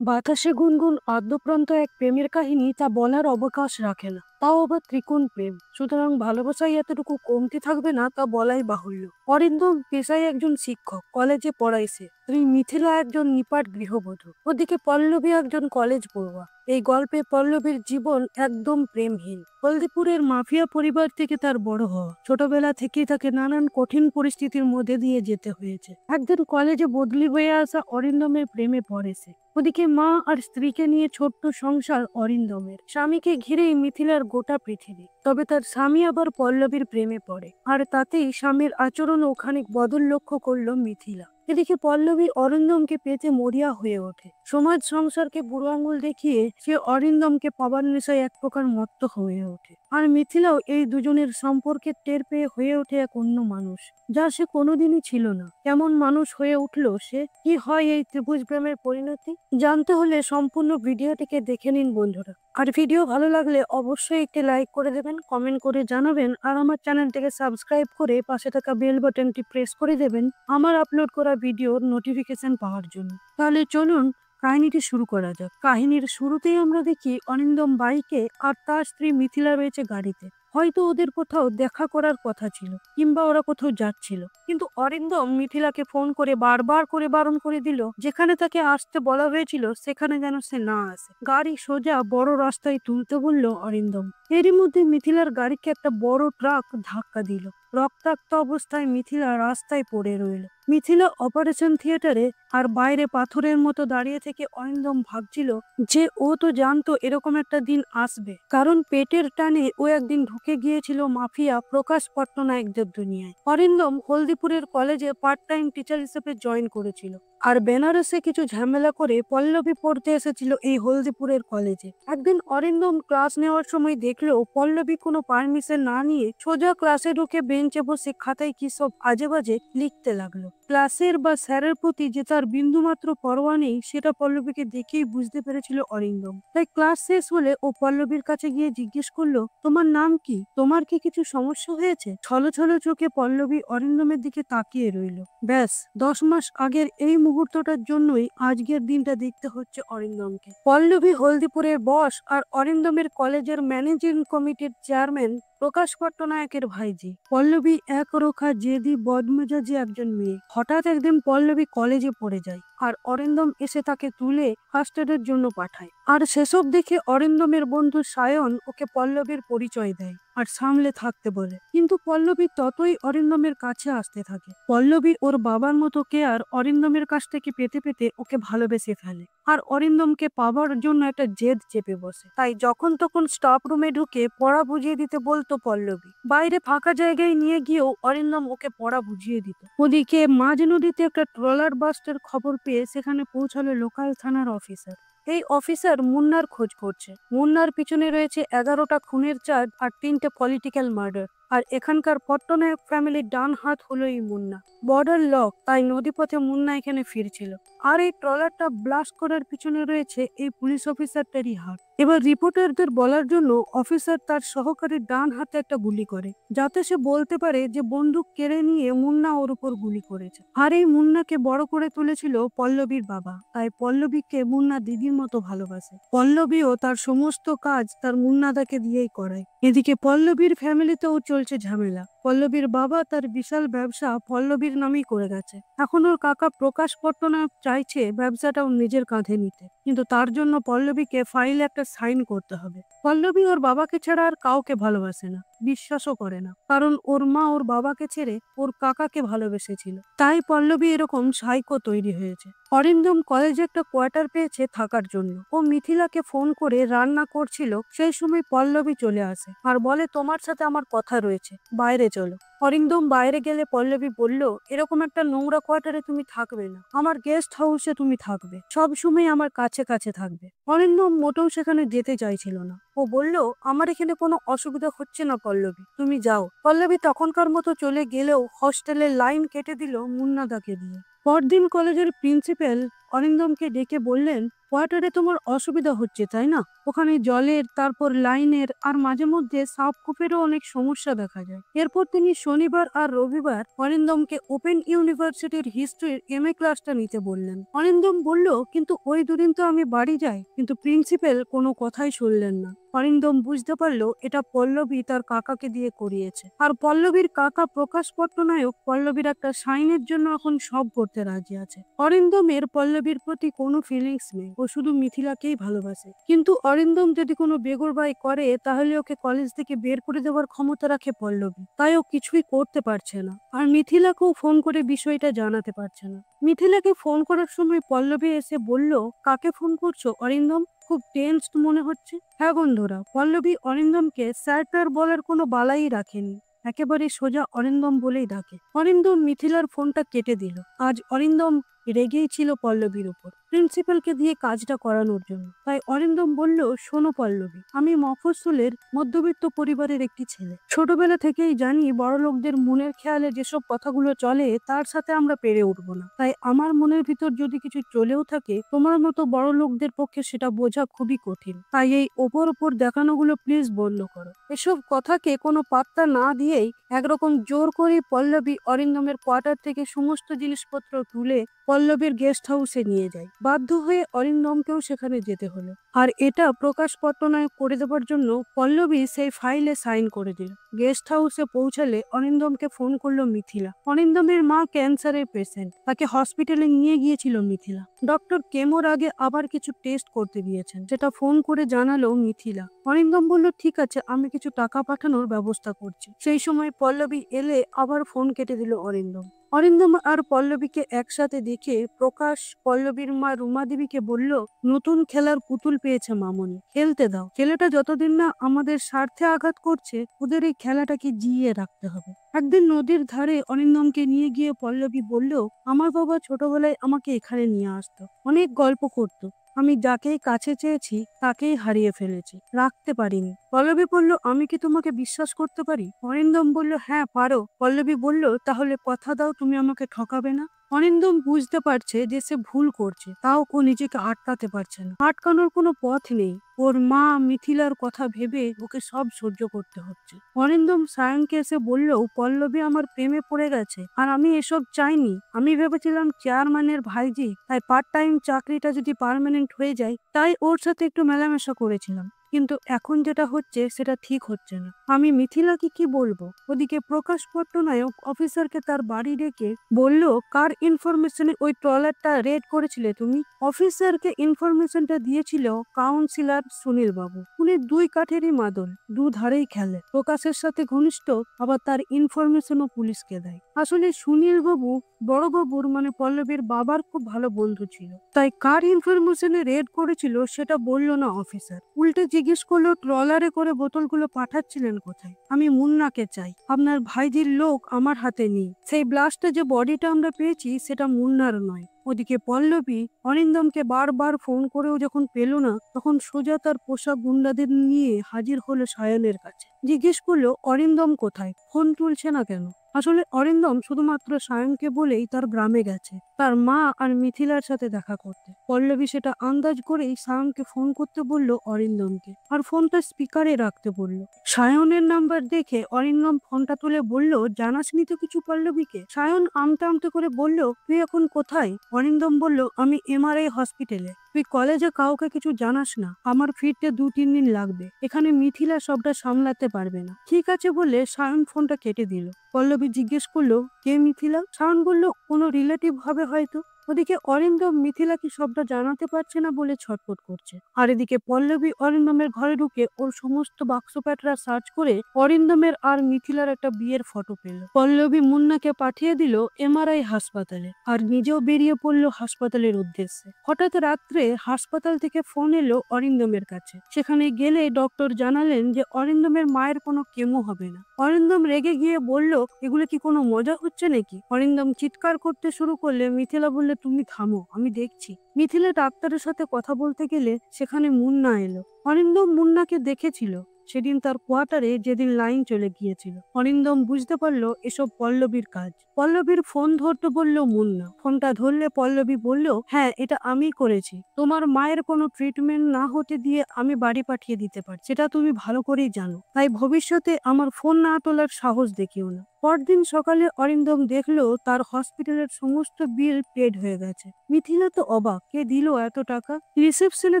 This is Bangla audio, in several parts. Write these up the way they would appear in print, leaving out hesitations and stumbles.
বাতাসে গুনগুন আদ্যপ্রান্ত এক প্রেমের কাহিনী তা বলার অবকাশ রাখে না, তাও আবার ত্রিকোণ প্রেম। সুতরাং ভালোবাসায় এতটুকু কমতি থাকবে না তা বলাই বাহুল্য। অরিন্দম পেশায় একজন শিক্ষক, কলেজে পড়াইছে। তুমি মিথিলা একজন নিপাট গৃহবধূ, ওদিকে পল্লবী একজন কলেজ পড়ুয়া। এই গল্পে পল্লবীর জীবন একদম প্রেমহীন। হলদিপুরের মাফিয়া পরিবার থেকে তার বড় হওয়া, ছোটবেলা থেকেই তাকে নানান কঠিন পরিস্থিতির মধ্যে দিয়ে যেতে হয়েছে। একদিন কলেজে বদলি হয়ে আসা অরিন্দমের প্রেমে পড়েছে। ওদিকে মা আর স্ত্রীকে নিয়ে ছোট্ট সংসার অরিন্দমের। স্বামীকে ঘিরেই মিথিলার গোটা পৃথিবী। তবে তার স্বামী আবার পল্লবীর প্রেমে পড়ে, আর তাতেই স্বামীর আচরণও খানিক বদল লক্ষ্য করলো মিথিলা। এদিকে পল্লবী অরিন্দমকে পেতে মরিয়া হয়ে ওঠে। সমাজ সংসারকে বুড়ো আঙুল দেখিয়ে সে অরিন্দমকে পাবার নেশায় এক প্রকার মত্ত হয়ে ওঠে। আর মিথিলাও এই দুজনের সম্পর্কে টের পেয়ে হয়ে ওঠে এক অন্য মানুষ, যা সে কোনোদিনই ছিল না। কেমন মানুষ হয়ে উঠলো সে, কি হয় এই ত্রিভুজ প্রেমের পরিণতি, জানতে হলে সম্পূর্ণ ভিডিওটিকে দেখে নিন বন্ধুরা। আর ভিডিও ভালো লাগলে অবশ্যই একটি লাইক করে দেবেন, কমেন্ট করে জানাবেন, আর আমার চ্যানেলটিকে সাবস্ক্রাইব করে পাশে থাকা বেল বাটনটি প্রেস করে দেবেন আমার আপলোড করা ভিডিওর নোটিফিকেশন পাওয়ার জন্য। তাহলে চলুন কাহিনীটি শুরু করা যাক। কাহিনীর শুরুতেই আমরা দেখি অরিন্দম বাইকে আর তার স্ত্রী মিথিলা রয়েছে গাড়িতে। হয়তো ওদের কোথাও দেখা করার কথা ছিল, কিংবা ওরা কোথাও যাচ্ছিল। কিন্তু অরিন্দম মিথিলাকে ফোন করে বারবার করে বারণ করে দিল, যেখানে তাকে আসতে বলা হয়েছিল সেখানে যেন সে না আসে। গাড়ি সোজা বড় রাস্তায় তুলতে বলল অরিন্দম। এরই মধ্যে মিথিলার গাড়িকে একটা বড় ট্রাক ধাক্কা দিল। রক্তাক্ত অবস্থায় মিথিলা রাস্তায় পড়ে রইল। মিথিলা অপারেশন থিয়েটারে, আর বাইরে পাথরের মতো দাঁড়িয়ে থেকে অরিন্দম ভাবছিল যে ও তো জানতো এরকম একটা দিন আসবে, কারণ পেটের টানে ও একদিন ঢুকে গিয়েছিল মাফিয়া প্রকাশ পট্টনায়কদের দুনিয়ায়। অরিন্দম হলদিপুরের কলেজে পার্ট টাইম টিচার হিসেবে জয়েন করেছিল, আর বেনারসে কিছু ঝামেলা করে পল্লবী পড়তে এসেছিল এই হলদিপুরের কলেজে। একদিন অরিন্দম ক্লাস নেওয়ার সময় দেখলো পল্লবী কোনো পারমিশন না নিয়ে সোজা ক্লাসে ঢুকে বেঞ্চে বসে খাতায় কি সব আজে বাজে লিখতে লাগলো। ক্লাসের বা স্যারের প্রতি যে তার বিন্দুমাত্র পরোয়া নেই সেটা পল্লবীকে দেখেই বুঝতে পেরেছিল অরিন্দম। তাই ক্লাস শেষ হলে ও পল্লবীর কাছে গিয়ে জিজ্ঞেস করলো, তোমার নাম কি, তোমার কি কিছু সমস্যা হয়েছে? ছলো ছলো চোখে পল্লবী অরিন্দমের দিকে তাকিয়ে রইল। ব্যাস 10 মাস আগের এই মুহূর্তটার জন্যই আজকের দিনটা দেখতে হচ্ছে অরিন্দমকে। পল্লবী হলদিপুরের বস আর অরিন্দমের কলেজের ম্যানেজিং কমিটির চেয়ারম্যান প্রকাশ পট্টনায়কের ভাইজি। পল্লবী একরোখা জেদি বদমেজাজি একজন মেয়ে। হঠাৎ একদিন পল্লবী কলেজে পড়ে যায়, আর অরিন্দম এসে তাকে তুলে ফার্স্ট এডের জন্য পাঠায়। আর সেসব দেখে অরিন্দমের বন্ধু সায়ন ওকে পল্লবীর পরিচয় দেয় আর সামলে থাকতে বলে। কিন্তু পল্লবী ততই অরিন্দমের কাছে আসতে থাকে। পল্লবী ওর বাবার মতো কেয়ার অরিন্দমের কাছ থেকে পেতে পেতে ওকে ভালোবেসে ফেলে, আর অরিন্দমকে পাবার জন্য একটা জেদ চেপে বসে। তাই যখন তখন স্টাফ রুমে ঢুকে পড়া বুঝিয়ে দিতে বলতো পল্লবী। বাইরে ফাঁকা জায়গায় নিয়ে গিয়েও অরিন্দম ওকে পড়া বুঝিয়ে দিত। ওদিকে মাঝ নদীতে একটা ট্রলার বাস্টের খবর পেয়ে সেখানে পৌঁছালো লোকাল থানার অফিসার। এই অফিসার মুন্নার খোঁজ করছে। মুন্নার পিছনে রয়েছে 11টা খুনের চার্জ আর 3টে পলিটিক্যাল মার্ডার। আর এখানকার পট্টনায়ক ফ্যামিলির ডান হাত হলো এই মুন্না। বর্ডার লক, তাই নদীপথে মুন্না এখানে ফিরছিল। আর এই ট্রলারটা ব্লাস্ট করার পিছনে রয়েছে এই পুলিশ অফিসারটারই হাত। এবার রিপোর্টারদের বলার জন্য অফিসার তার সহকারীর ডান হাতে একটা গুলি করে, যাতে সে বলতে পারে যে বন্দুক কেড়ে নিয়ে মুন্না ওর উপর গুলি করেছে। আর এই মুন্নাকে বড় করে তুলেছিল পল্লবীর বাবা, তাই পল্লবীকে মুন্না দিদির মতো ভালোবাসে। পল্লবীও তার সমস্ত কাজ তার মুন্নাদাকে দিয়েই করায়। এদিকে পল্লবীর ফ্যামিলিতেও চলছে ঝামেলা। পল্লবীর বাবা তার বিশাল ব্যবসা পল্লবীর নামেই করে গেছে। এখন ওর কাকা প্রকাশ পট্টনায়ক চাইছে ব্যবসাটাও নিজের কাঁধে নিতে, কিন্তু তার জন্য পল্লবীকে ফাইলে একটা সাইন করতে হবে। পল্লবী ওর বাবাকে ছাড়া আর কাউকে ভালোবাসে না, বিশ্বাসও করে না, কারণ ওর মা ওর বাবাকে ছেড়ে ওর কাকাকে ভালোবেসেছিল। তাই পল্লবী এরকম সাইকো তৈরি হয়েছে। অরিন্দম কলেজে একটা কোয়ার্টার পেয়েছে থাকার জন্য। ও মিথিলাকে ফোন করে রান্না করছিল, সেই সময় পল্লবী চলে আসে আর বলে, তোমার সাথে আমার কথা রয়েছে, বাইরে চলো। অরিন্দম বাইরে গেলে পল্লবী বলল, এরকম একটা নোংরা কোয়ার্টারে তুমি থাকবে না, আমার গেস্ট হাউসে তুমি থাকবে, সব সময় আমার কাছে কাছে থাকবে। অরিন্দম মোটেও সেখানে যেতে চাইছিল না। ও বলল, আমার এখানে কোনো অসুবিধা হচ্ছে না পল্লবী, তুমি যাও। পল্লবী তখনকার মতো চলে গেলেও হস্টেলের লাইন কেটে দিল মুন্নাদাকে দিয়ে। পরদিন কলেজের প্রিন্সিপাল অরিন্দমকে ডেকে বললেন, কোয়ার্টারে তোমার অসুবিধা হচ্ছে তাই না? ওখানে জলের, তারপর লাইনের আর মাঝে মধ্যে সাবকূপেরও অনেক সমস্যা দেখা যায়। এরপর তিনি শনিবার আর রবিবার অরিন্দমকে ওপেন ইউনিভার্সিটির হিস্ট্রির MA ক্লাসটা নিতে বললেন। অরিন্দম বলল, কিন্তু ওই দুদিন তো আমি বাড়ি যাই। কিন্তু প্রিন্সিপাল কোনো কথাই শুনলেন না। অরিন্দম বুঝতে পারলো এটা পল্লবী তার কাকাকে দিয়ে করিয়েছে, আর পল্লবীর কাকা প্রকাশ পট্টনায়ক পল্লবীর একটা সাইনের জন্য এখন সব করতে রাজি আছে। অরিন্দমের পল্লবীর প্রতি কোনো ফিলিংস নেই, ও শুধু মিথিলাকেই ভালোবাসে। কিন্তু অরিন্দম যদি কোনো বেগরবাই করে তাহলে ওকে কলেজ থেকে বের করে দেওয়ার ক্ষমতা রাখে পল্লবী, তাই ও কিছুই করতে পারছে না। আর মিথিলাকেও ফোন করে বিষয়টা জানাতে পারছে না। মিথিলাকে ফোন করার সময় পল্লবী এসে বলল, কাকে ফোন করছো অরিন্দম? খুব টেন্সড মনে হচ্ছে। হ্যাঁ বন্ধুরা, পল্লবী অরিন্দমকে স্যার বলার কোনো বালাই রাখেনি, একেবারে সোজা অরিন্দম বলেই ডাকে। অরিন্দম মিথিলার ফোনটা কেটে দিল। আজ অরিন্দম রেগেই ছিল পল্লবীর উপর, প্রিন্সিপালকে দিয়ে কাজটা করানোর জন্য। তাই অরিন্দম বলল, শোনো পল্লবী, আমি মফস্বলের মধ্যবিত্ত পরিবারের একটি ছেলে। ছোটবেলা থেকেই জানি বড় লোকদের মনের খেয়ালে যেসব কথাগুলো চলে তার সাথে আমরা পেরে উঠবো না। তাই আমার মনের ভিতর যদি কিছু চলেও থাকে, তোমার মতো বড় লোকদের পক্ষে সেটা বোঝা খুবই কঠিন। তাই এই ওপর দেখানোগুলো প্লিজ বন্ধ করো। এসব কথাকে কোনো পাত্তা না দিয়েই একরকম জোর করে পল্লবী অরিন্দমের কোয়ার্টার থেকে সমস্ত জিনিসপত্র তুলে পল্লবীর গেস্ট হাউসে নিয়ে যায়। বাধ্য হয়ে অরিন্দমকেও সেখানে যেতে হলো। আর এটা প্রকাশ পট্টনায়ক করে দেওয়ার জন্য পল্লবী সেই ফাইলে সাইন করে দিল। গেস্ট হাউসে পৌঁছালে অরিন্দমকে ফোন করলো মিথিলা। অরিন্দমের মা ক্যান্সারের পেশেন্ট, তাকে হসপিটালে নিয়ে গিয়েছিল মিথিলা। ডক্টর কেমোর আগে আবার কিছু টেস্ট করতে দিয়েছেন, যেটা ফোন করে জানালো মিথিলা। অরিন্দম বলল, ঠিক আছে, আমি কিছু টাকা পাঠানোর ব্যবস্থা করছি। সেই সময় পল্লবী এলে আবার ফোন কেটে দিল অরিন্দম। অরিন্দম আর পল্লবীকে একসাথে দেখে প্রকাশ পল্লবীর মা রুমা দেবীকে বলল, নতুন খেলার পুতুল পেয়েছে মামনি, খেলতে দাও। ছেলেটা যতদিন না আমাদের স্বার্থে আঘাত করছে, ওদের এই খেলাটাকে জিইয়ে রাখতে হবে। একদিন নদীর ধারে অরিন্দমকে নিয়ে গিয়ে পল্লবী বলল, আমার বাবা ছোটবেলায় আমাকে এখানে নিয়ে আসতো, অনেক গল্প করতো। আমি যাকেই কাছে চেয়েছি তাকেই হারিয়ে ফেলেছি, রাখতে পারিনি। পল্লবী বলল, আমি কি তোমাকে বিশ্বাস করতে পারি? অরিন্দম বলল, হ্যাঁ পারো। পল্লবী বলল, তাহলে কথা দাও তুমি আমাকে ঠকাবে না। অরিন্দম বুঝতে পারছে যে সে ভুল করছে, তাও ও নিজেকে আটকাতে পারছে না। আটকানোর কোনো পথ নেই। ওর মা মিথিলার কথা ভেবে ওকে সব সহ্য করতে হচ্ছে। অরিন্দম সায়নকে এসে বলল, পল্লবী আমার প্রেমে পড়ে গেছে, আর আমি এসব চাইনি। আমি ভেবেছিলাম চেয়ারম্যানের ভাইজি, তাই পার্ট টাইম চাকরিটা যদি পার্মানেন্ট হয়ে যায়, তাই ওর সাথে একটু মেলামেশা করেছিলাম। কিন্তু এখন যেটা হচ্ছে সেটা ঠিক হচ্ছে না। আমি মিথিলাকে কি বলবো? ওদিকে প্রকাশ পট্টনায়ক অফিসারকে তার বাড়ি ডেকে বলল, কার ইনফরমেশনে ওই ট্রলারটা রেড করেছিলে তুমি? অফিসারকে ইনফরমেশনটা দিয়েছিল কাউন্সিলর সুনীল বাবু। উনি দুই কাঠেরই মাদল, দু ধারেই খেলে। প্রকাশের সাথে ঘনিষ্ঠ, আবার তার ইনফরমেশনও পুলিশকে দেয়। আসলে সুনীল বাবু বড়বাবুর মানে পল্লবীর বাবার খুব ভালো বন্ধু ছিল। তাই কার ইনফরমেশনে রেড করেছিল সেটা বললো না অফিসার, উল্টে জিজ্ঞেস করলো ট্রলারে করে বোতলগুলো পাঠাচ্ছিলেন কোথায়। আমি মুন্নাকে চাই, আপনার ভাইজির লোক আমার হাতে নেই। সেই ব্লাস্টে যে বডিটা আমরা পেয়েছি সেটা মুন্নার নয়। ওদিকে পল্লবী অরিন্দমকে বারবার ফোন করেও যখন পেল না, তখন সোজা তার পোশাক গুন্ডাদের নিয়ে হাজির হলো সায়নের কাছে। জিজ্ঞেস করলো, অরিন্দম কোথায়, ফোন তুলছে না কেন? আসলে অরিন্দম শুধুমাত্র সায়নকে বলেই তার গ্রামে গেছে, তার মা আর মিথিলার সাথে দেখা করতে। পল্লবী সেটা আন্দাজ করেই সায়নকে ফোন করতে বলল অরিন্দমকে, আর ফোনটা স্পিকারে রাখতে বলল। সায়নের নাম্বার দেখে অরিন্দম ফোনটা তুলে বলল, জানাসনি তো কিছু পল্লবীকে? সায়ন আমতে আমতে করে বলল, তুই এখন কোথায়? অরিন্দম বলল, আমি MRI হসপিটালে। তুই কলেজে কাউকে কিছু জানাস না, আমার ফিরতে 2-3 দিন লাগবে। এখানে মিথিলা সবটা সামলাতে পারবে না। ঠিক আছে বলে সায়ন ফোনটা কেটে দিল। পল্লবী জিজ্ঞেস করলো, কে মিথিলা? সায়ন বলল, কোনো রিলেটিভ হবে হয়তো। ওদিকে অরিন্দম মিথিলাকে সবটা জানাতে পারছে না বলে ছটফট করছে। আর এদিকে পল্লবী অরিন্দমের ঘরে ঢুকে ওর সমস্ত বাক্স প্যাটরা সার্চ করে অরিন্দমের আর মিথিলার একটা বিয়ের ফটো পেল। পল্লবী মুন্নাকে পাঠিয়ে দিল MRI হাসপাতালে, আর নিজেও বেরিয়ে পড়লো হাসপাতালের উদ্দেশ্যে। হঠাৎ রাত্রে হাসপাতাল থেকে ফোন এলো অরিন্দমের কাছে। সেখানে গেলে ডক্টর জানালেন যে অরিন্দমের মায়ের কোনো কেমো হবে না। অরিন্দম রেগে গিয়ে বলল, এগুলো কি কোনো মজা হচ্ছে নাকি? অরিন্দম চিৎকার করতে শুরু করলে মিথিলা বললে, তুমি থামো, আমি দেখছি। মিথিলা ডাক্তারের সাথে কথা বলতে গেলে সেখানে মুন্না এলো। অরিন্দম মুন্নাকে দেখেছিল, সেদিন তার কোয়ার্টারে যেদিন লাইন চলে গিয়েছিল। অরিন্দম বুঝতে পারলো এসব পল্লবীর কাজ। পল্লবীর ফোন ধরতে বলল মুন্না। ফোনটা ধরলে পল্লবী বলল, হ্যাঁ এটা আমি করেছি। তোমার মায়ের কোনো ট্রিটমেন্ট না হতে দিয়ে আমি বাড়ি পাঠিয়ে দিতে পারি, সেটা তুমি ভালো করেই জানো। তাই ভবিষ্যতে আমার ফোন না তোলার সাহস দেখিও না। পরদিন সকালে অরিন্দম দেখলো তার হসপিটালের সমস্ত বিল পেড হয়ে গেছে। মিথিলা তো অবাক, কে দিল এত টাকা? রিসেপশনে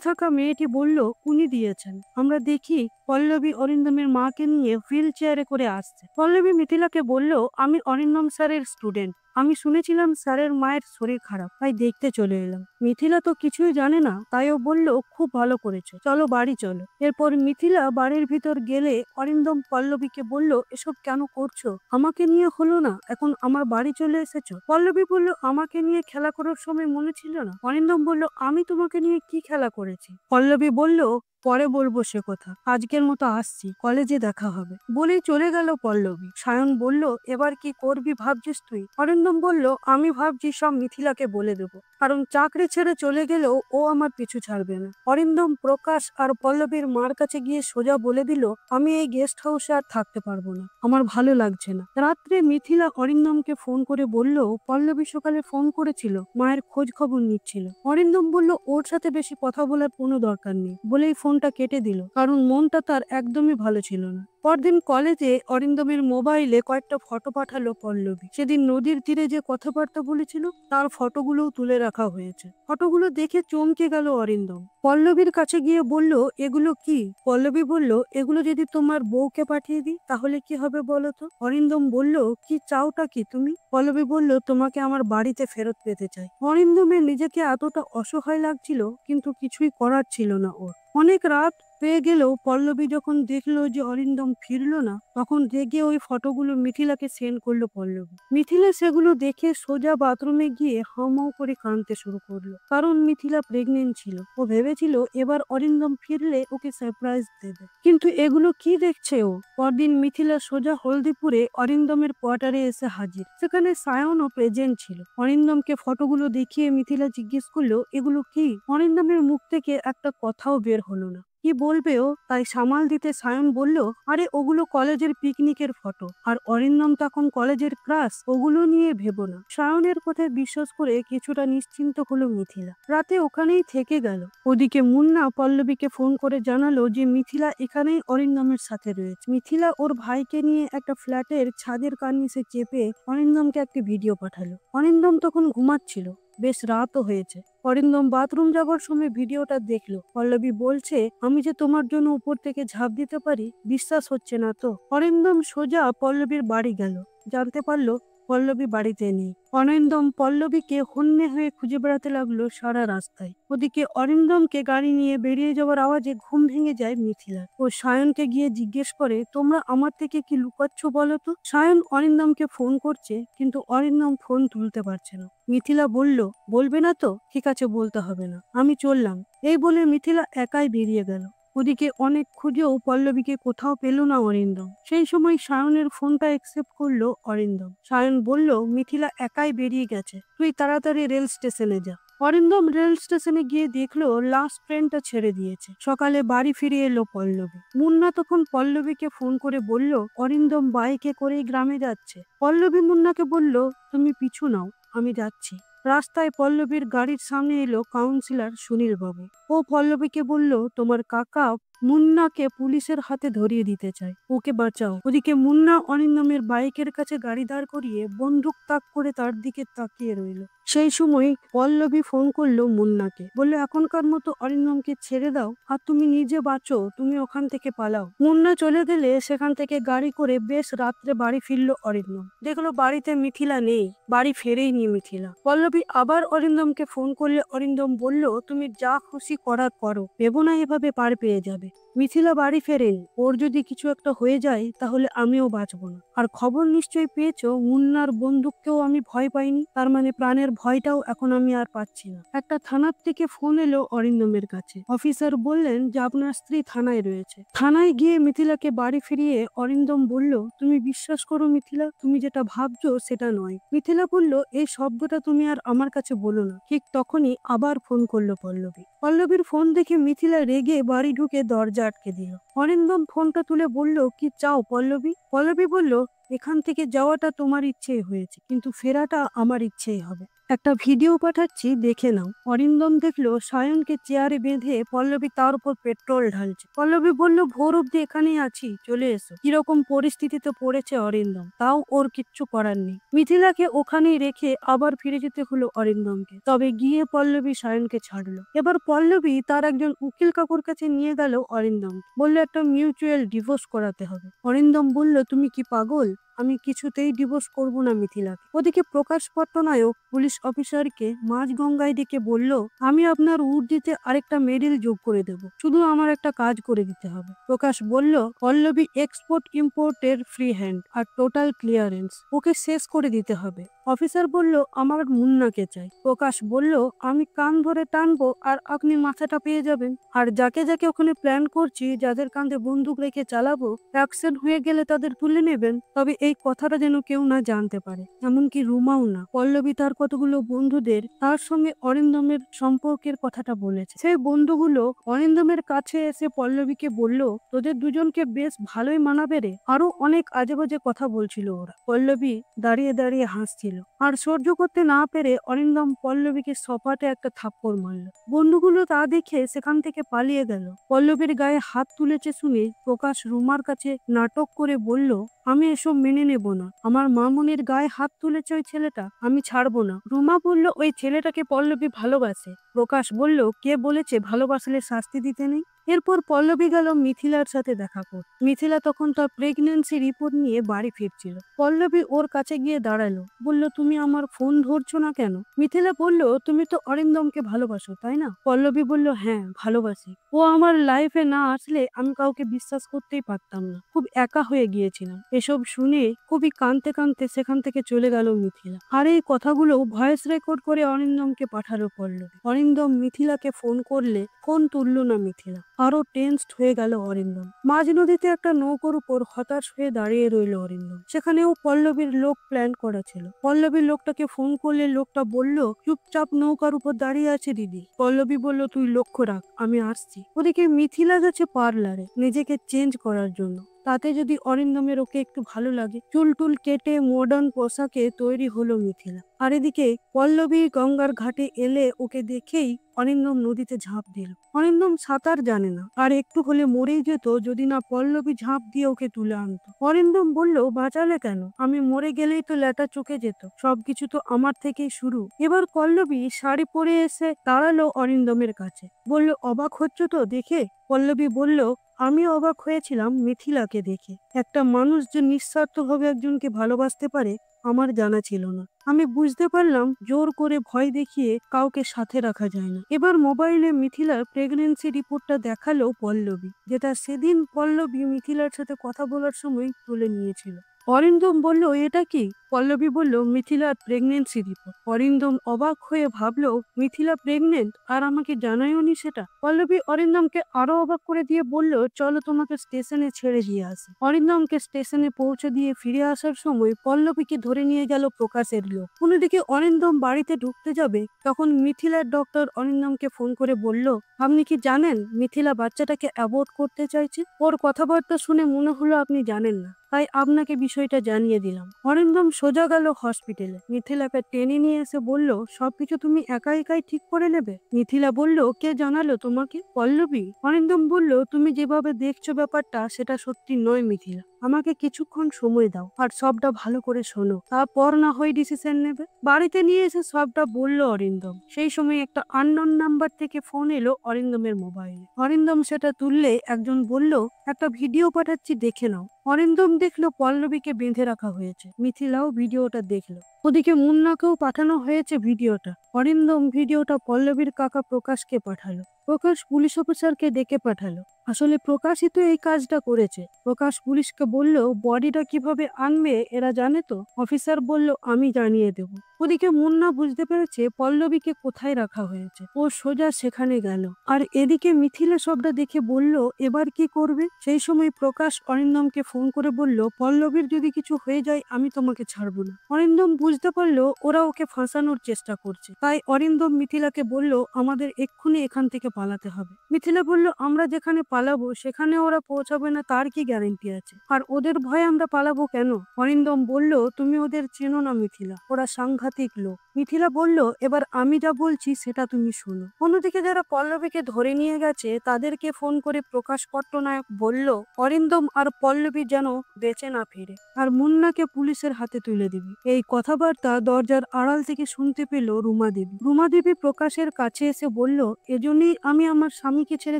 থাকা মেয়েটি বলল, উনি দিয়েছেন। আমরা দেখি পল্লবী অরিন্দমের মাকে নিয়ে হুইল চেয়ারে করে আসছে। পল্লবী মিথিলাকে বলল, আমি অরিন্দম স্যারের স্টুডেন্ট। আমি শুনেছিলাম স্যারের মায়ের শরীর খারাপ, তাই দেখতে চলে এলাম। মিথিলা তো কিছুই জানে না, তাইও বলল, খুব ভালো করেছো, চলো বাড়ি চলো। এরপর মিথিলা বাড়ির ভিতর গেলে অরিন্দম পল্লবীকে বলল, এসব কেন করছো? আমাকে নিয়ে হলো না, এখন আমার বাড়ি চলে এসেছো। পল্লবী বলল, আমাকে নিয়ে খেলা করার সময় মনে ছিল না? অরিন্দম বলল, আমি তোমাকে নিয়ে কি খেলা করেছি? পল্লবী বলল, পরে বলবো সে কথা, আজকের মতো আসছি, কলেজে দেখা হবে। বলেই চলে গেল পল্লবী। সায়ন বলল, এবার কি করবি ভাবছিস তুই? অরিন্দম বলল, আমি ভাবছি সব মিথিলাকে বলে দেবো, কারণ চাকরি ছেড়ে চলে গেলেও ও আমার পিছু ছাড়বে না। অরিন্দম প্রকাশ আর পল্লবীর মার কাছে গিয়ে সোজা বলে দিল, আমি এই গেস্ট হাউসে আর থাকতে পারবো না, আমার ভালো লাগছে না। রাত্রে মিথিলা অরিন্দমকে ফোন করে বলল, পল্লবী সকালে ফোন করেছিল, মায়ের খোঁজ খবর নিচ্ছিল। অরিন্দম বলল, ওর সাথে বেশি কথা বলার কোনো দরকার নেই, বলেই ফোনটা কেটে দিল, কারণ মনটা তার একদমই ভালো ছিল না। পরদিন কলেজে অরিন্দমের মোবাইলে কয়েকটা ফটো পাঠালো পল্লবী। সেদিন নদীর তীরে যে কথাবার্তা বলেছিল তার ফটোগুলোও তুলে রাখা হয়েছে। ফটোগুলো দেখে চমকে গেল অরিন্দম। পল্লবীর কাছে গিয়ে বলল, এগুলো কি? পল্লবী বলল, এগুলো যদি তোমার বউকে পাঠিয়ে দিই তাহলে কি হবে বলো তো? অরিন্দম বলল, কি চাওটা কি তুমি? পল্লবী বলল, তোমাকে আমার বাড়িতে ফেরত পেতে চাই। অরিন্দমের নিজেকে এতটা অসহায় লাগছিল, কিন্তু কিছুই করার ছিল না ওর। অনেক রাত পেয়ে গেলেও পল্লবী যখন দেখলো যে অরিন্দম ফিরলো না, তখন রেগে ওই ফটোগুলো মিথিলাকে সেন্ড করলো পল্লবী। মিথিলা সেগুলো দেখে সোজা বাথরুমে গিয়ে হাউমাউ করে কাঁদতে শুরু করলো, কারণ মিথিলা প্রেগনেন্ট ছিল। ও ভেবেছিল এবার অরিন্দম ফিরলে ওকে সারপ্রাইজ দেবে, কিন্তু এগুলো কি দেখছে ও? পরদিন মিথিলা সোজা হলদিপুরে অরিন্দমের কোয়ার্টারে এসে হাজির। সেখানে সায়নও প্রেজেন্ট ছিল। অরিন্দমকে ফটোগুলো দেখিয়ে মিথিলা জিজ্ঞেস করলো, এগুলো কি? অরিন্দমের মুখ থেকে একটা কথাও বের হলো না। কি বলবে ও, তাই সামাল দিতে সায়ন বলল, আরে ওগুলো কলেজের পিকনিকের ফটো, আর অরিন্দম তখন কলেজের ক্রাশ, ওগুলো নিয়ে ভেবো না। সায়নের কথায় বিশ্বাস করে কিছুটা নিশ্চিন্ত হলো মিথিলা। রাতে ওখানেই থেকে গেল। ওদিকে মুন্না পল্লবীকে ফোন করে জানালো যে মিথিলা এখানেই অরিন্দমের সাথে রয়েছে। মিথিলা ওর ভাইকে নিয়ে একটা ফ্ল্যাটের ছাদের কার্নিসে চেপে অরিন্দমকে একটা ভিডিও পাঠালো। অরিন্দম তখন ঘুমাচ্ছিল, বেশ রাতও হয়েছে। অরিন্দম বাথরুম যাবার সময় ভিডিওটা দেখলো। পল্লবী বলছে, আমি যে তোমার জন্য উপর থেকে ঝাঁপ দিতে পারি, বিশ্বাস হচ্ছে না তো? অরিন্দম সোজা পল্লবীর বাড়ি গেল। জানতে পারলো পল্লবী বাড়িতে নেই। অরিন্দম পল্লবীকে হন্যে হয়ে খুঁজে বেড়াতে লাগলো সারা রাস্তায়। ওদিকে অরিন্দমকে গাড়ি নিয়ে বেরিয়ে যাওয়ার আওয়াজে ঘুম ভেঙে যায় মিথিলার। ও সায়নকে গিয়ে জিজ্ঞেস করে, তোমরা আমার থেকে কি লুকাচ্ছ বলো তো? সায়ন অরিন্দমকে ফোন করছে, কিন্তু অরিন্দম ফোন তুলতে পারছে না। মিথিলা বলল, বলবে না তো? ঠিক আছে, বলতে হবে না, আমি চললাম। এই বলে মিথিলা একাই বেরিয়ে গেল। ওদিকে অনেক খুঁজেও পল্লবীকে কোথাও পেল না অরিন্দম। সেই সময় সায়নের ফোনটা অ্যাকসেপ্ট করলো অরিন্দম। সায়ন বলল, মিথিলা একাই বেরিয়ে গেছে, তুই তাড়াতাড়ি রেল স্টেশনে যা। অরিন্দম রেল স্টেশনে গিয়ে দেখলো লাস্ট ট্রেনটা ছেড়ে দিয়েছে। সকালে বাড়ি ফিরে এলো পল্লবী। মুন্না তখন পল্লবীকে ফোন করে বলল, অরিন্দম বাইকে করেই গ্রামে যাচ্ছে। পল্লবী মুন্নাকে বলল, তুমি পিছু নাও, আমি যাচ্ছি। রাস্তায় পল্লবীর গাড়ির সামনে এলো কাউন্সিলর সুনীল বাবু। ও পল্লবীকে বলল, তোমার কাকা মুন্নাকে পুলিশের হাতে ধরিয়ে দিতে চায়, ওকে বাঁচাও। ওদিকে মুন্না অরিন্দমের বাইকের কাছে গাড়ি দাঁড় করিয়ে বন্দুক তাক করে তার দিকে তাকিয়ে রইল। সেই সময় পল্লবী ফোন করলো মুন্নাকে, বললো, এখনকার মতো অরিন্দমকে ছেড়ে দাও, আর তুমি নিজে বাঁচো, তুমি ওখান থেকে পালাও। মুন্না চলে গেলে সেখান থেকে গাড়ি করে বেশ রাত্রে বাড়ি ফিরলো অরিন্দম। দেখলো বাড়িতে মিথিলা নেই, বাড়ি ফেরেই নি মিথিলা। পল্লবী আবার অরিন্দমকে ফোন করলে অরিন্দম বলল, তুমি যা খুশি করার করো, ভেবো না এভাবে পার পেয়ে যাবে। মিথিলা বাড়ি ফেরেনি, ওর যদি কিছু একটা হয়ে যায় তাহলে আমিও বাঁচবো না। আর খবর নিশ্চয়ই পেয়েছো, মুন্নার বন্দুককেও আমি ভয় পাইনি, তার মানে প্রাণের ভয়টাও এখন আমি আর পাচ্ছি না। একটা থানার থেকে ফোন এলো অরিন্দমের কাছে। অফিসার বললেন যে আপনার স্ত্রী থানায় রয়েছে। থানায় গিয়ে মিথিলাকে বাড়ি ফিরিয়ে অরিন্দম বলল, তুমি বিশ্বাস করো মিথিলা, তুমি যেটা ভাবছো সেটা নয়। মিথিলা বলল, এই শব্দটা তুমি আর আমার কাছে বলো না। ঠিক তখনই আবার ফোন করলো পল্লবী। পল্লবীর ফোন দেখে মিথিলা রেগে বাড়ি ঢুকে দরজা দরজা আটকে দিল। অরিন্দম ফোনটা তুলে বলল, কি চাও পল্লবী? পল্লবী বলল, এখান থেকে যাওয়াটা তোমার ইচ্ছেই হয়েছে, কিন্তু ফেরাটা আমার ইচ্ছেই হবে। একটা ভিডিও পাঠাচ্ছি, দেখে নাও। অরিন্দম দেখলো সায়নকে চেয়ারে বেঁধে পল্লবী তার উপর পেট্রোল ঢালছে। পল্লবী বলল, ভোর অব্দি এখানেই আছি, চলে এসো। কিরকম পরিস্থিতিতে পড়েছে অরিন্দম, তাও ওর কিচ্ছু করার নেই। মিথিলাকে ওখানেই রেখে আবার ফিরে যেতে হলো অরিন্দমকে। তবে গিয়ে পল্লবী সায়নকে ছাড়লো। এবার পল্লবী তার একজন উকিল কাকুর কাছে নিয়ে গেল অরিন্দম, বললো একটা মিউচুয়াল ডিভোর্স করাতে হবে। অরিন্দম বলল, তুমি কি পাগল? আমি কিছুতেই ডিভোর্স করব না মিথিলাকে। ওদিকে প্রকাশ পট্টনায়ক পুলিশ অফিসারকে মাঝ গঙ্গায় ডেকে বলল, আমি আপনার উর্দিতে আরেকটা মেডেল যোগ করে দেব, শুধু আমার একটা কাজ করে দিতে হবে। প্রকাশ বলল, পল্লবী এক্সপোর্ট ইম্পোর্টের ফ্রি হ্যান্ড আর টোটাল ক্লিয়ারেন্স, ওকে শেষ করে দিতে হবে। অফিসার বলল, আমার মুন্নাকে চাই। প্রকাশ বলল, আমি কান ধরে টানবো আর আপনি মাথাটা পেয়ে যাবেন। আর যাকে যাকে ওখানে প্ল্যান করছি, যাদের কাঁধে বন্দুক রেখে চালাবো, অ্যাকশন হয়ে গেলে তাদের তুলে নেবেন। তবে এই কথাটা যেন কেউ না জানতে পারে, এমনকি রুমাও না। পল্লবী তার কতগুলো বন্ধুদের তার সঙ্গে অরিন্দমের সম্পর্কের কথাটা বলেছে। সেই বন্ধুগুলো অরিন্দমের কাছে এসে পল্লবীকে বলল, তোদের দুজনকে বেশ ভালোই মানাবে রে। আরো অনেক আজে বাজে কথা বলছিল ওরা। পল্লবী দাঁড়িয়ে দাঁড়িয়ে হাসছিল। আর সহ্য করতে না পেরে অরিন্দম পল্লবীকে সপাটে একটা থাপ্পড় মারল। বন্ধুগুলো তা দেখে সেখান থেকে পালিয়ে গেল। পল্লবীর গায়ে হাত তুলেছে শুনে প্রকাশ রুমার কাছে নাটক করে বলল, আমি এসব মেনে নেব না। আমার মামুনির গায়ে হাত তুলেছে ওই ছেলেটা, আমি ছাড়বো না। রুমা বলল, ওই ছেলেটাকে পল্লবী ভালোবাসে। প্রকাশ বলল, কে বলেছে ভালোবাসলে শাস্তি দিতে নেই? এরপর পল্লবী গেল মিথিলার সাথে দেখা কর। মিথিলা তখন তার প্রেগন্যান্সি রিপোর্ট নিয়ে বাড়ি ফিরছিল। পল্লবী ওর কাছে গিয়ে দাঁড়ালো, বলল, তুমি আমার ফোন ধরছো না কেন? মিথিলা বলল, তুমি তো অরিন্দমকে ভালোবাসো, তাই না? পল্লবী বলল, হ্যাঁ ভালোবাসি। ও আমার লাইফে না আসলে আমি কাউকে বিশ্বাস করতেই পারতাম না, খুব একা হয়ে গিয়েছিলাম। এসব শুনে খুবই কাঁদতে কাঁদতে সেখান থেকে চলে গেল মিথিলা। আর এই কথাগুলো ভয়েস রেকর্ড করে অরিন্দমকে পাঠালো পল্লবী। অরিন্দম মিথিলাকে ফোন করলে ফোন তুললো না মিথিলা। আরো টেনসড হয়ে গেল অরিন্দম। মাঝ নদীতে একটা নৌকোর উপর হতাশ হয়ে দাঁড়িয়ে রইল অরিন্দম। সেখানেও পল্লবীর লোক প্ল্যান করা ছিল। পল্লবীর লোকটাকে ফোন করলে লোকটা বলল, চুপচাপ নৌকার উপর দাঁড়িয়ে আছে দিদি। পল্লবী বলল, তুই লক্ষ্য রাখ, আমি আসছি। ওদিকে মিথিলা গেছে পার্লারে নিজেকে চেঞ্জ করার জন্য, তাতে যদি অরিন্দমের ওকে একটু ভালো লাগে। চুল টুল কেটে মডার্ন পোশাকে তৈরি হলো মিথিলা। আর এদিকে পল্লবী গঙ্গার ঘাটে এলে ওকে দেখেই অরিন্দম নদীতে ঝাঁপ দিল। অরিন্দম সাঁতার জানে না, আর একটু হলে মরেই যেত যদি না পল্লবী ঝাঁপ দিয়ে ওকে তুলে আনতো। অরিন্দম বলল, বাঁচালে কেন? আমি মরে গেলেই তো ল্যাটা চুকে যেত, সবকিছু তো আমার থেকেই শুরু। এবার পল্লবী শাড়ি পরে এসে দাঁড়ালো অরিন্দমের কাছে, বলল, অবাক হচ্ছ তো দেখে? পল্লবী বলল, আমি অবাক হয়েছিলাম মিথিলাকে দেখে। একটা মানুষ যে নিঃস্বার্থভাবে একজনকে ভালোবাসতে পারে আমার জানা ছিল না। আমি বুঝতে পারলাম জোর করে ভয় দেখিয়ে কাউকে সাথে রাখা যায় না। এবার মোবাইলে মিথিলার প্রেগন্যান্সি রিপোর্টটা দেখালো পল্লবী, যেটা সেদিন পল্লবী মিথিলার সাথে কথা বলার সময় তুলে নিয়েছিল। অরিন্দম বলল, এটা কি? পল্লবী বলল, মিথিলার প্রেগন্যান্সি রিপোর্ট। অরিন্দম অবাক হয়ে ভাবলো, মিথিলা প্রেগনেন্ট আর আমাকে জানায়ওনি সেটা। পল্লবী অরিন্দমকে আরো অবাক করে দিয়ে বলল, চলো তোমাকে স্টেশনে ছেড়ে দিয়ে আসি। অরিন্দমকে স্টেশনে পৌঁছে দিয়ে ফিরে আসার সময় পল্লবীকে ধরে নিয়ে গেল প্রকাশের লোক। অন্যদিকে অরিন্দম বাড়িতে ঢুকতে যাবে, তখন মিথিলার ডক্টর অরিন্দমকে ফোন করে বলল, আপনি কি জানেন মিথিলা বাচ্চাটাকে অ্যাবর্ট করতে চাইছে? ওর কথাবার্তা শুনে মনে হলো আপনি জানেন না, তাই আপনাকে বিষয়টা জানিয়ে দিলাম। অরিন্দম সোজা গেল হসপিটালে। মিথিলাকে টেনে নিয়ে এসে বলল, সবকিছু তুমি একা একাই ঠিক করে নেবে? মিথিলা বলল, কে জানালো তোমাকে? পল্লবী। অরিন্দম বলল, তুমি যেভাবে দেখছো ব্যাপারটা সেটা সত্যি নয় মিথিলা, আমাকে কিছুক্ষণ সময় দাও আর সবটা ভালো করে শোনো, তারপর না হয় ডিসিশন নেবে। বাড়িতে নিয়ে এসে সবটা বলল অরিন্দম। সেই সময় একটা আননোন নাম্বার থেকে ফোন এলো অরিন্দমের মোবাইলে। অরিন্দম সেটা তুললে একজন বলল, একটা ভিডিও পাঠাচ্ছি, দেখে নাও। অরিন্দম দেখলো পল্লবীকে বেঁধে রাখা হয়েছে। মিথিলাও ভিডিওটা দেখলো। ওদিকে মুন্নাকেও পাঠানো হয়েছে ভিডিওটা। অরিন্দম ভিডিওটা পল্লবীর কাকা প্রকাশকে পাঠালো। প্রকাশ পুলিশ অফিসারকে ডেকে পাঠালো। আসলে প্রকাশই তো এই কাজটা করেছে। প্রকাশ পুলিশকে বলল, বডিটা কিভাবে আনবে এরা জানে তো? অফিসার বলল, আমি জানিয়ে দেব। ওদিকে মুন্না বুঝতে পেরেছে পল্লবীকে কোথায় রাখা হয়েছে। ও সোজা সেখানে গেল। আর এদিকে মিথিলা সবটা দেখে বলল, এবার কি করবে? সেই সময় প্রকাশ অরিন্দমকে ফোন করে বলল, পল্লবীর যদি কিছু হয়ে যায় আমি তোমাকে ছাড়বো না। অরিন্দম বুঝতে পারলো ওরা ওকে ফাঁসানোর চেষ্টা করছে। তাই অরিন্দম মিথিলাকে বলল, আমাদের এক্ষুনি এখান থেকে পালাতে হবে। মিথিলা বলল, আমরা যেখানে পালাবো সেখানে ওরা পৌঁছাবে না তার কি গ্যারেন্টি আছে? আর ওদের ভয়ে আমরা পালাবো কেন? অরিন্দম বলল, তুমি ওদের চেনো না মিথিলা, ওরা সাংঘাতিক লোক। মিথিলা বলল, এবার আমি যা বলছি সেটা তুমি শোনো। অন্যদিকে যারা পল্লবীকে ধরে নিয়ে গেছে তাদেরকে ফোন করে প্রকাশ পট্টনায়ক বলল অরিন্দম আর পল্লবী যেন বেঁচে না ফিরে, আর মুন্নাকে পুলিশের হাতে তুলে দিবি। এই কথাবার্তা দরজার আড়াল থেকে শুনতে পেল রুমা দেবী। রুমা দেবী প্রকাশের কাছে এসে বলল, এজন্যই আমি আমার স্বামীকে ছেড়ে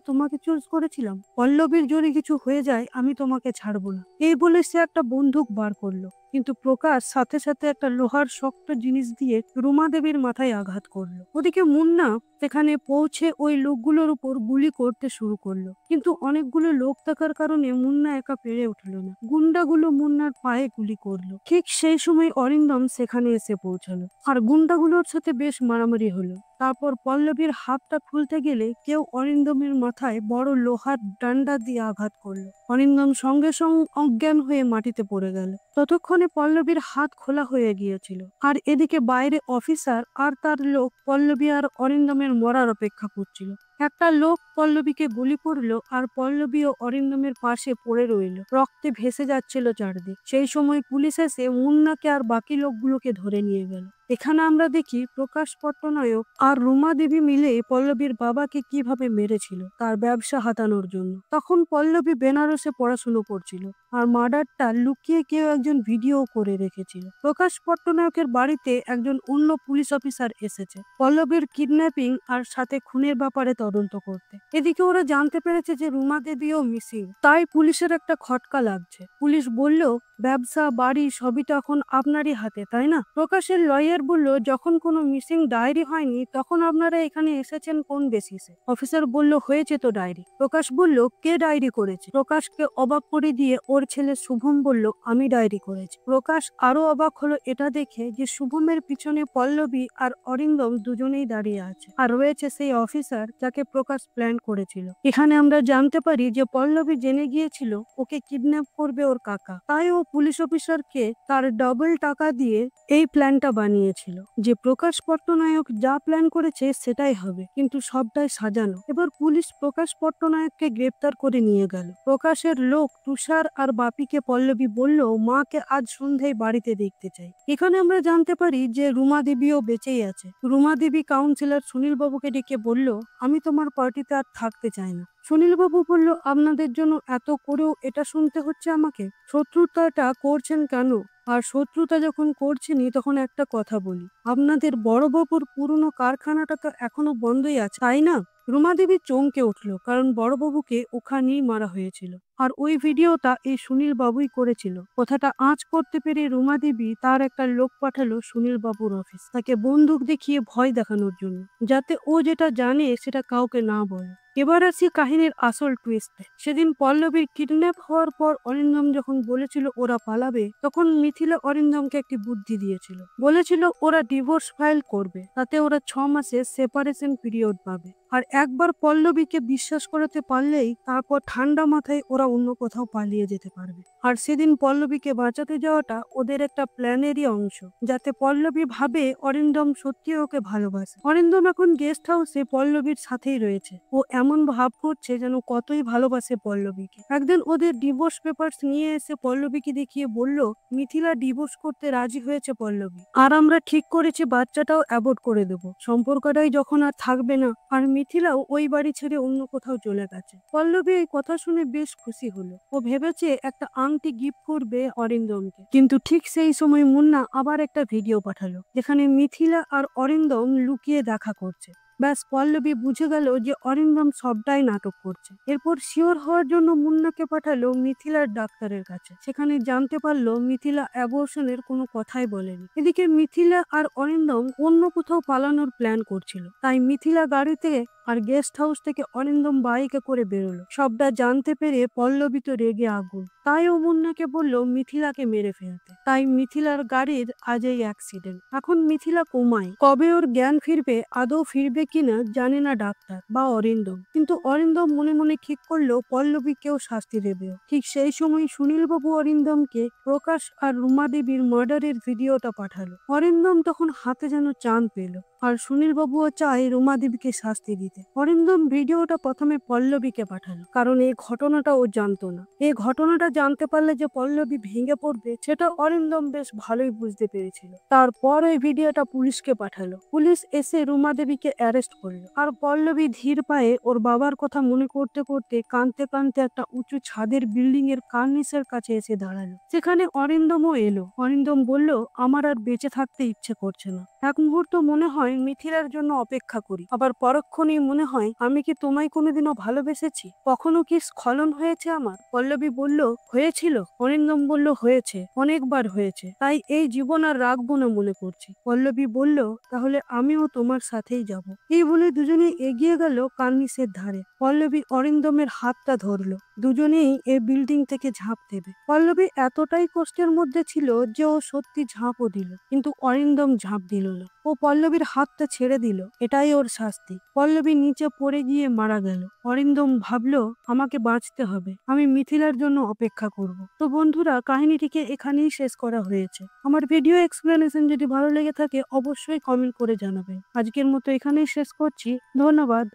তোমাকে চুজ করেছিলাম। পল্লবীর যদি কিছু হয়ে যায় আমি তোমাকে ছাড়বো না। এই বলে সে একটা বন্দুক বার করলো, কিন্তু প্রকাশ সাথে সাথে একটা লোহার শক্ত জিনিস দিয়ে রুমা দেবীর মাথায় আঘাত করলো। ওদিকে মুন্না সেখানে পৌঁছে ওই লোকগুলোর উপর গুলি করতে শুরু করলো, কিন্তু অনেকগুলো লোক থাকার কারণে মুন্না একা পেরে উঠলো না। গুন্ডাগুলো মুন্নার পায়ে গুলি করলো। ঠিক সেই সময় অরিন্দম সেখানে এসে পৌঁছালো, আর গুন্ডাগুলোর সাথে বেশ মারামারি হলো। তারপর পল্লবীর হাতটা খুলতে গেলে কেউ অরিন্দমের মাথায় বড় লোহার ডান্ডা দিয়ে আঘাত করলো। অরিন্দম সঙ্গে সঙ্গে অজ্ঞান হয়ে মাটিতে পড়ে গেল। ততক্ষণে পল্লবীর হাত খোলা হয়ে গিয়েছিল, আর এদিকে বাইরে অফিসার আর তার লোক পল্লবী আর অরিন্দমের মরার অপেক্ষা করছিল। একটা লোক পল্লবীকে গুলি করলো, আর পল্লবী ও অরিন্দমের পাশে পড়ে রইল, রক্তে ভেসে যাচ্ছিল চারদিক। সেই সময় পুলিশ এসে মুন্নাকে আর বাকি লোকগুলোকে ধরে নিয়ে গেল। এখানে আমরা দেখি প্রকাশ পট্টনায়ক আর রুমা দেবী মিলে পল্লবীর বাবাকে কিভাবে মেরেছিল তার ব্যবসা হাতানোর জন্য। তখন পল্লবী বেনারসে পড়াশুনো করছিল, আর মার্ডারটা লুকিয়ে কেউ একজন ভিডিও করে রেখেছিল। প্রকাশ পট্টনায়কের বাড়িতে একজন অন্য পুলিশ অফিসার এসেছে পল্লবীর কিডন্যাপিং আর সাথে খুনের ব্যাপারে তদন্ত করতে। এদিকে ওরা জানতে পেরেছে যে রুমা দেবীও মিসিং, তাই পুলিশের একটা খটকা লাগছে। পুলিশ বলল, ব্যবসা বাড়ি সবই তো এখন আপনারই হাতে, তাই না? প্রকাশের লয়ার বলল, যখন কোনো মিসিং ডায়েরি হয়নি তখন আপনারা এখানে এসেছেন কোন বেসিসে? অফিসার বলল, হয়েছে তো ডায়েরি। প্রকাশ বলল, কে ডায়েরি করেছে? প্রকাশকে অবাক করে দিয়ে ওর ছেলে শুভম বলল, আমি ডায়েরি করেছি। প্রকাশ আরো অবাক হলো এটা দেখে যে শুভমের পিছনে পল্লবী আর অরিন্দম দুজনেই দাঁড়িয়ে আছে, আর রয়েছে সেই অফিসার যাকে প্রকাশ প্ল্যান করেছিল। এখানে আমরা জানতে পারি যে পল্লবী জেনে গিয়েছিল ওকে কিডন্যাপ করবে ওর কাকা, তাই ও পুলিশ অফিসারকে তার ডবল টাকা দিয়ে এই প্ল্যানটা বানিয়েছিল যে প্রকাশ পট্টনায়ক যা প্ল্যান করেছে সেটাই হবে, কিন্তু সবটাই সাজানো। এবার পুলিশ প্রকাশ পট্টনায়ককে গ্রেপ্তার করে নিয়ে গেল। প্রকাশের লোক তুষার আর বাপিকে পল্লবী বলল, মাকে আজ সন্ধ্যায় বাড়িতে দেখতে চাই। এখানে আমরা জানতে পারি যে রুমা দেবীও বেঁচেই আছে। রুমা দেবী কাউন্সিলর সুনীল বাবুকে ডেকে বলল, আমি তোমার পার্টিতে আর থাকতে চাই না। সুনীল বাবু বলল, আপনাদের জন্য এত করেও এটা শুনতে হচ্ছে আমাকে? শত্রুতাটা করছেন কেন? আর শত্রুতা যখন করছেনি তখন একটা কথা বলি, আপনাদের বড়বাবুর পুরনো কারখানাটা তো এখনো বন্ধই আছে, তাই না? রুমা দেবী চমকে উঠলো, কারণ বড়বাবুকে ওখানেই মারা হয়েছিল, আর ওই ভিডিওটা এই সুনীল বাবুই করেছিল। কথাটা আঁচ করতে পেরে রুমা দেবী তার একটা লোক পাঠালো সুনীল বাবুর অফিস, তাকে বন্দুক দেখিয়ে ভয় দেখানোর জন্য, যাতে ও যেটা জানে সেটা কাউকে না বলে। এবার আসি কাহিনীর আসল টুইস্টে। সেদিন পল্লবীর কিডন্যাপ হওয়ার পর অরিন্দম যখন বলেছিল ওরা পালাবে, তখন মিথিলা অরিন্দমকে একটি বুদ্ধি দিয়েছিল। বলেছিল ওরা ডিভোর্স ফাইল করবে, তাতে ওরা 6 মাসের সেপারেশন পিরিয়ড পাবে, আর একবার পল্লবীকে বিশ্বাস করাতে পারলেই তারপর ঠান্ডা মাথায় ওরা অন্য কোথাও পালিয়ে যেতে পারবে। আর সেদিন পল্লবীকে বাঁচাতে যাওয়াটা ওদের একটা প্ল্যানেরই অংশ, যাতে পল্লবী ভাবে অরিন্দম সত্যি ওকে ভালোবাসে। অরিন্দম এখন গেস্ট হাউসে পল্লবীর সাথেই রয়েছে। ও এমন ভাব করছে যেন কতই ভালোবাসে পল্লবীকে। একদিন ওদের ডিভোর্স পেপারস নিয়ে এসে পল্লবীকে দেখিয়ে বলল, মিথিলা ডিভোর্স করতে রাজি হয়েছে পল্লবী, আর আমরা ঠিক করেছি বাচ্চাটাও অ্যাবর্ট করে দেব। সম্পর্কটাই যখন আর থাকবে না, আর মিথিলাও ওই বাড়ি ছেড়ে অন্য কোথাও চলে গেছে। পল্লবী এই কথা শুনে বেশ খুশি হলো। ও ভেবেছে একটা আংটি গিফট করবে অরিন্দমকে, কিন্তু ঠিক সেই সময় মুন্না আবার একটা ভিডিও পাঠালো যেখানে মিথিলা আর অরিন্দম লুকিয়ে দেখা করছে। ব্যাস, পল্লবী বুঝে গেল যে অরিন্দম সবটাই নাটক করছে। এরপর শিওর হওয়ার জন্য মুন্নাকে পাঠালো মিথিলার ডাক্তারের কাছে। সেখানে জানতে পারলো মিথিলা অ্যাবর্শনের কোনো কথাই বলেনি। এদিকে মিথিলা আর অরিন্দম অন্য কোথাও পালানোর প্ল্যান করছিল, তাই মিথিলা গাড়িতে আর গেস্ট হাউস থেকে অরিন্দম বাইকে করে বেরোলো। সবটা জানতে পেরে পল্লবী তো রেগে আগুন, তাই ও মুন্নাকে বলল মিথিলাকে মেরে ফেলতে। তাই মিথিলার গাড়ির আজ এই অ্যাক্সিডেন্ট। এখন মিথিলা কোমায়, কবে ওর জ্ঞান ফিরবে আদৌ ফিরবে কিনা জানে না ডাক্তার বা অরিন্দম, কিন্তু অরিন্দম মনে মনে ঠিক করলো পল্লবীকেও শাস্তি দেবেও। ঠিক সেই সময় সুনীলবাবু অরিন্দমকে প্রকাশ আর রুমা দেবীর মার্ডারের ভিডিওটা পাঠালো। অরিন্দম তখন হাতে যেন চাঁদ পেল। আর সুনীল বাবুও চায় রুমা দেবীকে শাস্তি দিতে। অরিন্দম ভিডিওটা প্রথমে পল্লবীকে পাঠালো, কারণ এই ঘটনাটা ও জানতো না। এই ঘটনাটা জানতে পারলে যে পল্লবী ভেঙে পড়বে সেটা অরিন্দম বেশ ভালোই বুঝতে পেরেছিল। তারপর ওই ভিডিওটা পুলিশকে পাঠালো। পুলিশ এসে রুমা দেবীকে অ্যারেস্ট করলো। আর পল্লবী ধীর পায়ে ওর বাবার কথা মনে করতে করতে কাঁদতে কাঁদতে একটা উঁচু ছাদের বিল্ডিং এর কার্নিসের কাছে এসে দাঁড়ালো। সেখানে অরিন্দমও এলো। অরিন্দম বলল, আমার আর বেঁচে থাকতে ইচ্ছে করছে না। এক মুহূর্ত মনে হয় মিথিলার জন্য অপেক্ষা করি, আবার পরক্ষণেই মনে হয় আমি কি তোমায় কোনোদিনও ভালোবেসেছি? কখনো কি স্খলন হয়েছে আমার? পল্লবী বলল, হয়েছিল। অরিন্দম বলল, হয়েছে, অনেকবার হয়েছে, তাই এই জীবন আর রাখবো না মনে করছি। পল্লবী বলল, তাহলে আমিও তোমার সাথেই যাব। এই বলে দুজনে এগিয়ে গেল কার্নিসের ধারে। পল্লবী অরিন্দমের হাতটা ধরলো। দুজনেই এই বিল্ডিং থেকে ঝাঁপ দেবে। পল্লবী এতটাই কষ্টের মধ্যে ছিল যে ও সত্যি ঝাঁপও দিল, কিন্তু অরিন্দম ঝাঁপ দিল না। ও পল্লবীর হাতটা ছেড়ে দিল। এটাই ওর শাস্তি। পল্লবী নিচে পড়ে গিয়ে মারা গেল। অরিন্দম ভাবলো, আমাকে বাঁচতে হবে, আমি মিথিলার জন্য অপেক্ষা করব। তো বন্ধুরা, কাহিনীটিকে এখানেই শেষ করা হয়েছে। আমার ভিডিও এক্সপ্লেনেশন যদি ভালো লেগে থাকে অবশ্যই কমেন্ট করে জানাবেন। আজকের মতো এখানেই শেষ করছি। ধন্যবাদ।